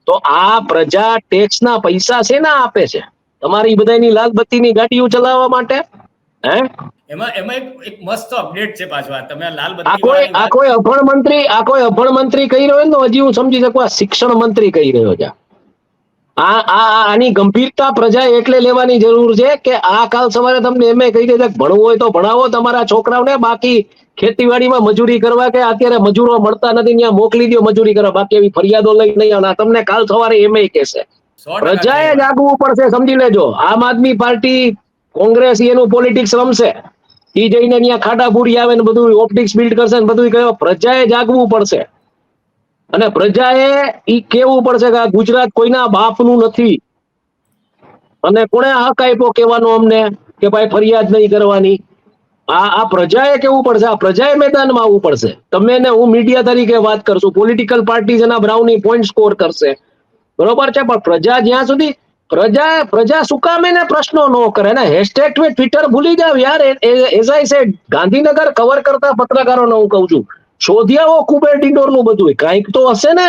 તો આ પ્રજા ટેક્સના પૈસા છે ને આપે છે તમારી બધાની લાલબત્તીની ગાડીઓ ચલાવવા માટે? હે એમાં એમાં એક મસ્ત અપડેટ છે પાછું. આ તમે લાલ આ બત્તી કોઈ વાળાની આ વાત, કોઈ અભણ મંત્રી કહી રહ્યો ને હજી હું સમજી શકું આ શિક્ષણ મંત્રી કહી રહ્યો છે. આની ગંભીરતા પ્રજા એટલે લેવાની જરૂર છે કે આ કાલ સવારે તમને એમ કહી દે ભણવું હોય તો ભણાવો તમારા છોકરાઓને, બાકી ખેતીવાડીમાં મજૂરી કરવા કે અત્યારે મજૂરો મળતા નથી ત્યાં મોકલી દો મજૂરી કરવા, બાકી એવી ફરિયાદો લઈ નહીં આવે. તમને કાલ સવારે એમ કહેશે. 100% છે પ્રજાએ એ વાત. જાગવું પડશે, સમજી લેજો. આમ આદમી પાર્ટી કોંગ્રેસ એનું પોલિટિક્સ રમશે, ઈ જઈને ત્યાં ખાડા પૂરી આવે ને બધું ઓપ્ટિક્સ બિલ્ડ કરશે ને બધું કહે. પ્રજાએ જાગવું પડશે અને પ્રજાએ ઈ કેવું પડશે કે આ ગુજરાત કોઈના બાપનું નથી. અને કોણે હક આપ્યો કહેવાનો અમને કે ભાઈ ફરિયાદ નહીં કરવાની? આ પ્રજાએ કેવું પડશે, આ પ્રજાએ મેદાનમાં આવવું પડશે. તમે ને હું મીડિયા તરીકે વાત કરશું, પોલિટિકલ પાર્ટી એના બ્રાઉની પોઈન્ટ સ્કોર કરશે, બરોબર છે, પણ પ્રજા જ્યાં સુધી પ્રજા શું કામ એને પ્રશ્નો ન કરે ને? હેશટેગ ટ્વિટર ભૂલી જાવ યાર. As I said, Gandhinagar cover કરતા પત્રકારોને હું કહું છું, શોધ્યાઓ કુબેર ડિંડોર નું બધું કંઈક તો હશે ને.